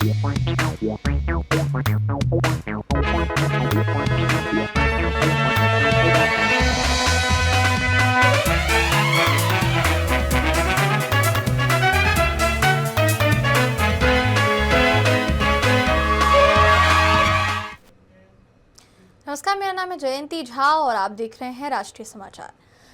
नमस्कार, मेरा नाम है जयंती झा और आप देख रहे हैं राष्ट्रीय समाचार।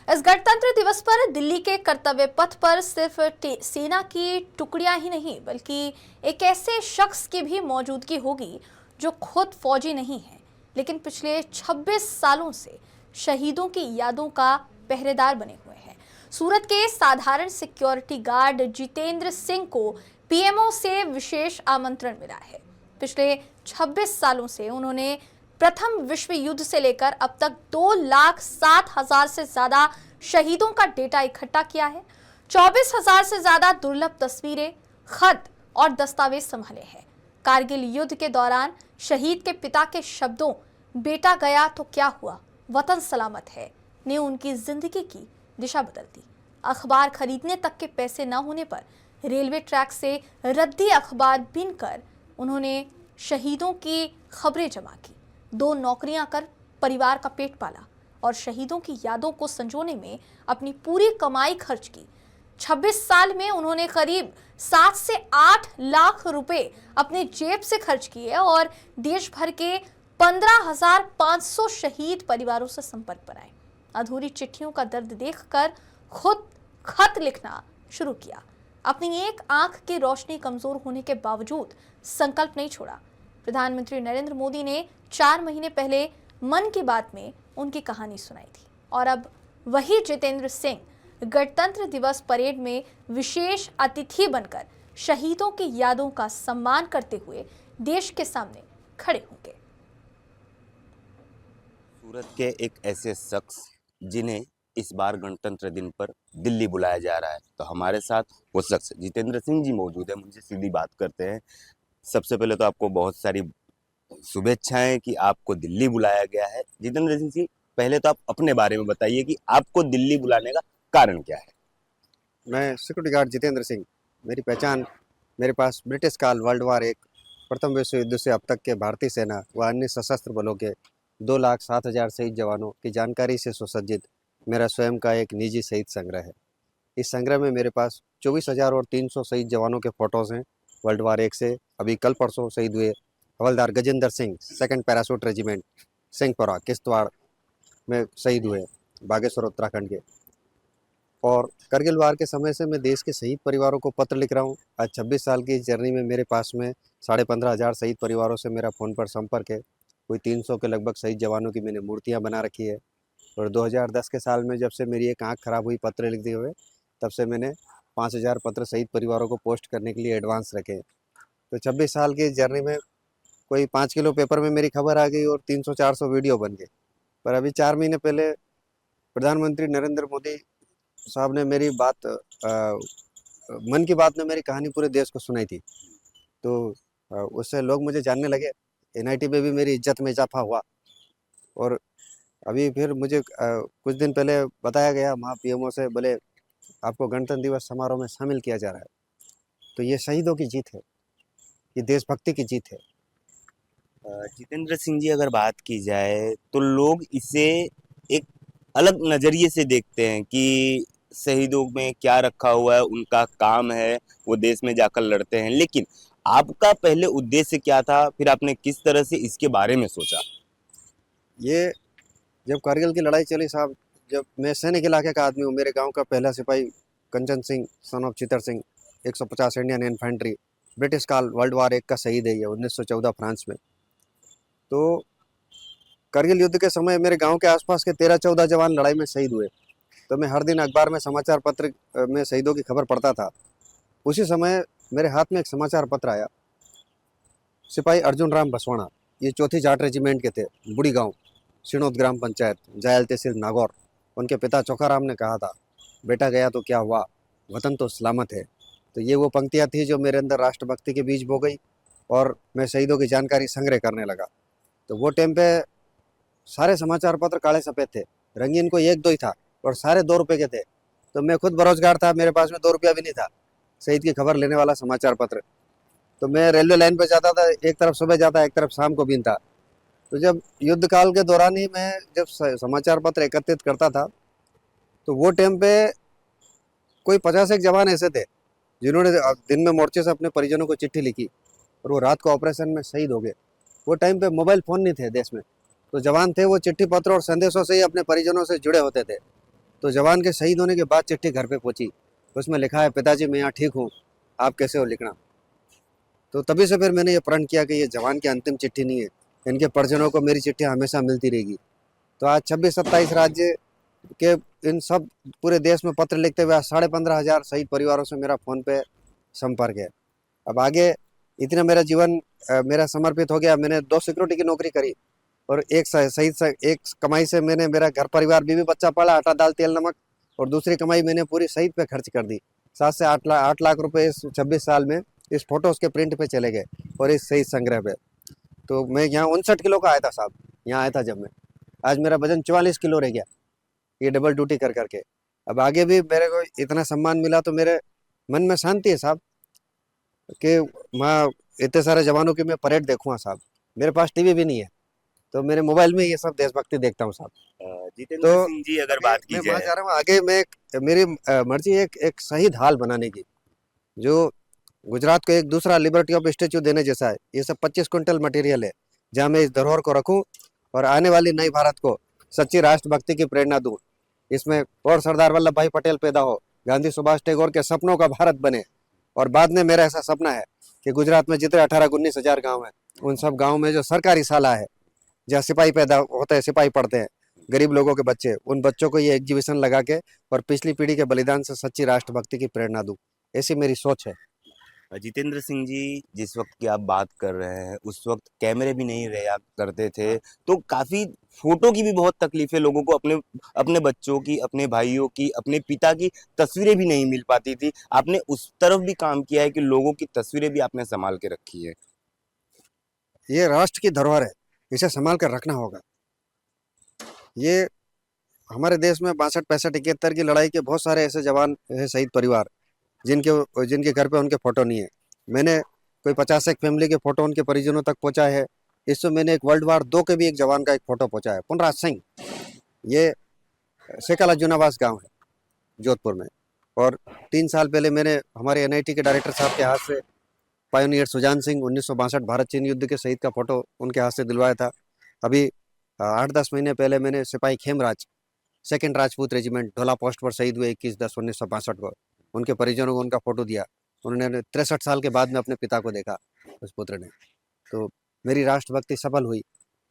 इस गणतंत्र दिवस पर दिल्ली के कर्तव्य पथ पर सिर्फ सेना की टुकड़ियां ही नहीं बल्कि एक ऐसे शख्स की भी मौजूदगी होगी जो खुद फौजी नहीं है, लेकिन पिछले 26 सालों से शहीदों की यादों का पहरेदार बने हुए हैं। सूरत के साधारण सिक्योरिटी गार्ड जितेंद्र सिंह को पीएमओ से विशेष आमंत्रण मिला है। पिछले 26 सालों से उन्होंने प्रथम विश्व युद्ध से लेकर अब तक 2,07,000 से ज्यादा शहीदों का डेटा इकट्ठा किया है। 24,000 से ज्यादा दुर्लभ तस्वीरें, खत और दस्तावेज संभाले हैं। कारगिल युद्ध के दौरान शहीद के पिता के शब्दों "बेटा गया तो क्या हुआ, वतन सलामत है" ने उनकी जिंदगी की दिशा बदल दी। अखबार खरीदने तक के पैसे न होने पर रेलवे ट्रैक से रद्दी अखबार बीनकर उन्होंने शहीदों की खबरें जमा की। 2 नौकरियां कर परिवार का पेट पाला और शहीदों की यादों को संजोने में अपनी पूरी कमाई खर्च की। 26 साल में उन्होंने करीब 7 से 8 लाख रुपए अपने जेब से खर्च किए और देश भर के 15,500 शहीद परिवारों से संपर्क बनाए। अधूरी चिट्ठियों का दर्द देखकर खुद खत लिखना शुरू किया। अपनी एक आंख की रोशनी कमजोर होने के बावजूद संकल्प नहीं छोड़ा। प्रधानमंत्री नरेंद्र मोदी ने 4 महीने पहले मन की बात में उनकी कहानी सुनाई थी और अब वही जितेंद्र सिंह गणतंत्र दिवस परेड में विशेष अतिथि बनकर शहीदों की यादों का सम्मान करते हुए देश के सामने खड़े होंगे। सूरत के एक ऐसे शख्स जिन्हें इस बार गणतंत्र दिन पर दिल्ली बुलाया जा रहा है, तो हमारे साथ वो शख्स जितेंद्र सिंह जी मौजूद है। मुझे सीधी बात करते हैं। सबसे पहले तो आपको बहुत सारी शुभेच्छाएं कि आपको दिल्ली बुलाया गया है। जितेंद्र सिंह जी, पहले तो आप अपने बारे में बताइए कि आपको दिल्ली बुलाने का कारण क्या है। मैं सिक्योरिटी गार्ड जितेंद्र सिंह, मेरी पहचान, मेरे पास ब्रिटिश काल वर्ल्ड वार 1 प्रथम विश्व युद्ध से अब तक के भारतीय सेना व अन्य सशस्त्र बलों के 2,07,000 शहीद जवानों की जानकारी से सुसज्जित मेरा स्वयं का एक निजी शहीद संग्रह है। इस संग्रह में मेरे पास 24,300 शहीद जवानों के फोटोज़ हैं। वर्ल्ड वार 1 से अभी कल परसों शहीद हुए हवलदार Gajendra Singh 2nd parachute regiment Singhpura Kishtwar में शहीद हुए, बागेश्वर उत्तराखंड के। और करगिल वार के समय से मैं देश के शहीद परिवारों को पत्र लिख रहा हूँ। आज 26 साल की इस जर्नी में मेरे पास में 15,500 शहीद परिवारों से मेरा फ़ोन पर संपर्क है। कोई 300 के लगभग शहीद जवानों की मैंने मूर्तियाँ बना रखी है। और 2010 के साल में जब से मेरी एक आँख खराब हुई पत्र लिखते हुए, तब से मैंने 5,000 पत्र शहीद परिवारों को पोस्ट करने के लिए एडवांस रखे। तो 26 साल की जर्नी में कोई 5 किलो पेपर में मेरी खबर आ गई और 300-400 वीडियो बन गए। पर अभी 4 महीने पहले प्रधानमंत्री नरेंद्र मोदी साहब ने मेरी बात मन की बात में मेरी कहानी पूरे देश को सुनाई थी। तो उससे लोग मुझे जानने लगे। एनआईटी में भी मेरी इज्जत में इजाफा हुआ। और अभी फिर मुझे कुछ दिन पहले बताया गया वहाँ पीएमओ से, बोले आपको गणतंत्र दिवस समारोह में शामिल किया जा रहा है। तो ये शहीदों की जीत है, ये देशभक्ति की जीत है। जितेंद्र सिंह जी, अगर बात की जाए तो लोग इसे एक अलग नज़रिए से देखते हैं कि शहीदों में क्या रखा हुआ है, उनका काम है, वो देश में जाकर लड़ते हैं। लेकिन आपका पहले उद्देश्य क्या था, फिर आपने किस तरह से इसके बारे में सोचा? ये जब कारगिल की लड़ाई चली साहब, जब मैं सैनिक इलाके का आदमी हूँ, मेरे गांव का पहला सिपाही Kanchan Singh son of Chitar Singh 150 Indian infantry British काल वर्ल्ड वार 1 का शहीद है। ये 1914 फ्रांस में। तो कारगिल युद्ध के समय मेरे गांव के आसपास के 13-14 जवान लड़ाई में शहीद हुए। तो मैं हर दिन अखबार में समाचार पत्र में शहीदों की खबर पढ़ता था। उसी समय मेरे हाथ में एक समाचार पत्र आया। सिपाही अर्जुन राम बसवाणा, ये 4थी जाट रेजिमेंट के थे, बुढ़ी गांव सिणोद ग्राम पंचायत जायल तहसील नागौर। उनके पिता चोखाराम ने कहा था, बेटा गया तो क्या हुआ, वतन तो सलामत है। तो ये वो पंक्तियाँ थी जो मेरे अंदर राष्ट्रभक्ति के बीज बो गई और मैं शहीदों की जानकारी संग्रह करने लगा। तो वो टाइम पे सारे समाचार पत्र काले सफ़ेद थे, रंगीन को 1-2 ही था और सारे 2 रुपये के थे। तो मैं खुद बेरोजगार था, मेरे पास में 2 रुपया भी नहीं था शहीद की खबर लेने वाला समाचार पत्र। तो मैं रेलवे लाइन पे जाता था, एक तरफ सुबह जाता एक तरफ शाम को बीनता। तो जब युद्ध काल के दौरान ही मैं जब समाचार पत्र एकत्रित करता था, तो वो टाइम पे कोई 50 एक जवान ऐसे थे जिन्होंने दिन में मोर्चे से अपने परिजनों को चिट्ठी लिखी और वो रात को ऑपरेशन में शहीद हो गए। वो टाइम पे मोबाइल फ़ोन नहीं थे देश में, तो जवान थे वो चिट्ठी पत्र और संदेशों से ही अपने परिजनों से जुड़े होते थे। तो जवान के शहीद होने के बाद चिट्ठी घर पे पहुंची, उसमें लिखा है, पिताजी मैं यहाँ ठीक हूँ, आप कैसे हो, लिखना। तो तभी से फिर मैंने ये प्रण किया कि ये जवान की अंतिम चिट्ठी नहीं है, इनके परिजनों को मेरी चिट्ठी हमेशा मिलती रहेगी। तो आज 26-27 राज्य के इन सब पूरे देश में पत्र लिखते हुए 15,500 शहीद परिवारों से मेरा फ़ोन पे संपर्क है। अब आगे इतना मेरा जीवन मेरा समर्पित हो गया। मैंने 2 सिक्योरिटी की नौकरी करी और एक कमाई से मैंने मेरा घर परिवार बीवी बच्चा पाला, आटा दाल तेल नमक, और दूसरी कमाई मैंने पूरी शहीद पे खर्च कर दी। 7 से 8 लाख रुपए इस 26 साल में इस फोटो उसके प्रिंट पे चले गए और इस शहीद संग्रह पे। तो मैं यहाँ 59 किलो का आया था साहब, यहाँ आया था जब मैं, आज मेरा वजन 44 किलो रह गया, ये डबल ड्यूटी कर करके। अब आगे भी मेरे को इतना सम्मान मिला तो मेरे मन में शांति है साहब कि मैं इतने सारे जवानों की मैं परेड देखूँगा साहब। मेरे पास टीवी भी नहीं है, तो मेरे मोबाइल में ये सब देशभक्ति देखता हूँ साहब। जितेंद्र तो सिंह जी, अगर बात की मैं वहाँ जाए, जा रहा हूँ आगे, मेरी मर्जी एक शहीद हाल बनाने की, जो गुजरात को एक दूसरा लिबर्टी ऑफ स्टेच्यू देने जैसा है। ये सब 25 क्विंटल मटेरियल है, जहाँ मैं इस धरोहर को रखूँ और आने वाली नई भारत को सच्ची राष्ट्रभक्ति की प्रेरणा दूँ। इसमें और सरदार वल्लभ भाई पटेल पैदा हो, गांधी सुभाष टैगोर के सपनों का भारत बने। और बाद में मेरा ऐसा सपना है कि गुजरात में जितने 18-19 हजार गाँव हैं, उन सब गाँव में जो सरकारी शाला है, जहाँ सिपाही पैदा होते हैं, सिपाही पढ़ते हैं, गरीब लोगों के बच्चे, उन बच्चों को ये एग्जीबिशन लगा के और पिछली पीढ़ी के बलिदान से सच्ची राष्ट्रभक्ति की प्रेरणा दूं, ऐसी मेरी सोच है। जितेंद्र सिंह जी, जिस वक्त की आप बात कर रहे हैं, उस वक्त कैमरे भी नहीं रहा करते थे, तो काफी फोटो की भी बहुत तकलीफें लोगों को, अपने अपने बच्चों की, अपने भाइयों की, अपने पिता की तस्वीरें भी नहीं मिल पाती थी। आपने उस तरफ भी काम किया है कि लोगों की तस्वीरें भी आपने संभाल के रखी है। ये राष्ट्र की धरोहर है, इसे संभाल कर रखना होगा। ये हमारे देश में 62, 65, 71 की लड़ाई के बहुत सारे ऐसे जवान हैं, शहीद परिवार, जिनके जिनके घर पे उनके फोटो नहीं है। मैंने कोई 50 एक फैमिली के फोटो उनके परिजनों तक पहुंचा है। इससे मैंने एक वर्ल्ड वार 2 के भी एक जवान का एक फोटो पहुंचा है, पुनराज सिंह, ये सेकाला जूनावास गांव है जोधपुर में। और 3 साल पहले मैंने हमारे NIT के डायरेक्टर साहब के हाथ से पायोनियर सुजान सिंह 1962 भारत चीन युद्ध के शहीद का फोटो उनके हाथ से दिलवाया था। अभी 8-10 महीने पहले मैंने सिपाही खेमराज 2nd राजपूत रेजिमेंट ढोला पोस्ट पर शहीद हुए 21/10/1962 को, उनके परिजनों को उनका फोटो दिया। उन्होंने 63 साल के बाद में अपने पिता को देखा, उस पुत्र ने। तो मेरी राष्ट्रभक्ति सफल हुई,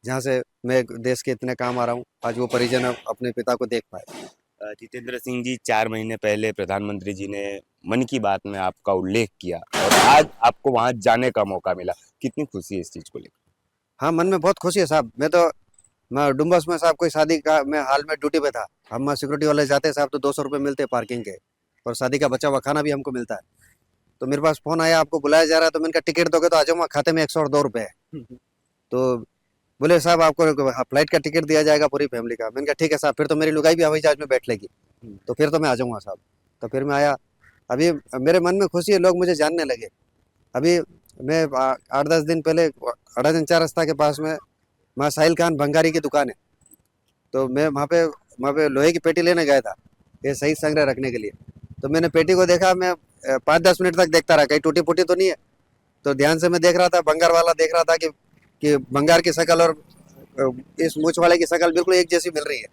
जहाँ से मैं देश के इतने काम आ रहा हूँ, आज वो परिजन अपने पिता को देख पाए। जितेंद्र सिंह जी, 4 महीने पहले प्रधानमंत्री जी ने मन की बात में आपका उल्लेख किया और आज आपको वहां जाने का मौका मिला, कितनी खुशी है इस चीज को लेकर? हाँ, मन में बहुत खुशी है साहब। मैं डुम्बस में साहब कोई शादी का, मैं हाल में ड्यूटी पे था, हम सिक्योरिटी वाले जाते साहब तो 200 रुपये मिलते हैं पार्किंग के, और शादी का बचा हुआ खाना भी हमको मिलता है। तो मेरे पास फोन आया, आपको बुलाया जा रहा है, तो मैंने कहा टिकट दोगे तो आ जाऊँगा, खाते में 102 रुपये है। तो बोले साहब आपको फ्लाइट का टिकट दिया जाएगा पूरी फैमिली का। मैंने कहा ठीक है साहब, फिर तो मेरी लुगाई भी हवाई जहाज में बैठ लेगी, तो फिर तो मैं आ जाऊँगा साहब। तो फिर मैं आया। अभी मेरे मन में खुशी है, लोग मुझे जानने लगे। अभी मैं 8-10 दिन पहले अडाजन 4 रास्ता के पास में वहाँ साहिल खान भंगारी की दुकान है, तो मैं वहाँ पे लोहे की पेटी लेने गया था, ये शहीद संग्रह रखने के लिए। तो मैंने पेटी को देखा, मैं 5-10 मिनट तक देखता रहा, कहीं टूटी फूटी तो नहीं है। तो ध्यान से मैं देख रहा था, भंगार वाला देख रहा था कि भंगार की शक्ल और इस मूछ वाले की शक्ल बिल्कुल एक जैसी मिल रही है।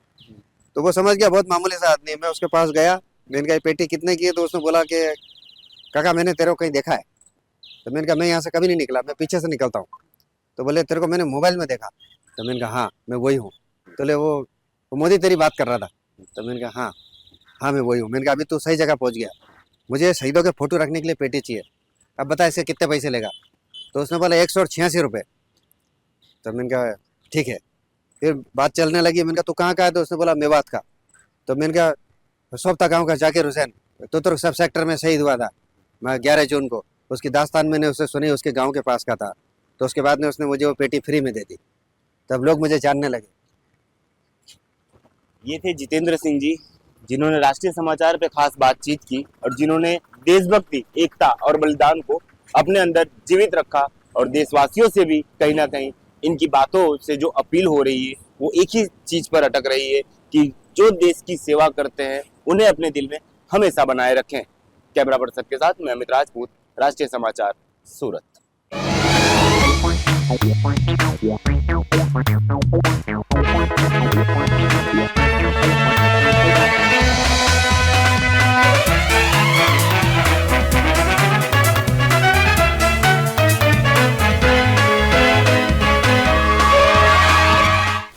तो वो समझ गया बहुत मामूली सा आदमी है। मैं उसके पास गया, मैंने कहा पेटी कितने की है? तो उसने बोला कि काका मैंने तेरे को कहीं देखा है। तो मैंने कहा मैं यहाँ से कभी नहीं निकला, मैं पीछे से निकलता हूँ। तो बोले तेरे को मैंने मोबाइल में देखा। तो मैंने कहा हाँ मैं वही हूँ। तो बोले वो मोदी तेरी बात कर रहा था। तो मैंने कहा हाँ मैं वही हूँ। मैंने कहा अभी तू सही जगह पहुँच गया, मुझे शहीदों के फोटो रखने के लिए पेटी चाहिए, अब बता इसके कितने पैसे लेगा? तो उसने बोला 186 रुपये। तो मैंने कहा ठीक है। फिर बात चलने लगी। मैंने कहा तू कहाँ का है? तो उसने बोला मेवात का। तो मैंने कहा सोपता गाँव का जाकिर हुसैन तो सब सेक्टर में शहीद हुआ था, मैं 11 जून को। उसकी दास्तान मैंने उससे सुनी, उसके गांव के पास का था। तो उसके बाद में उसने मुझे वो पेटी फ्री में दे दी, तब लोग मुझे जानने लगे। ये थे जितेंद्र सिंह जी, जिन्होंने राष्ट्रीय समाचार पे खास बातचीत की और जिन्होंने देशभक्ति, एकता और बलिदान को अपने अंदर जीवित रखा और देशवासियों से भी कहीं ना कहीं इनकी बातों से जो अपील हो रही है वो एक ही चीज पर अटक रही है कि जो देश की सेवा करते हैं उन्हें अपने दिल में हमेशा बनाए रखें। कैमरा पर्सन के साथ मैं अमित राजपूत, राष्ट्रीय समाचार, सूरत।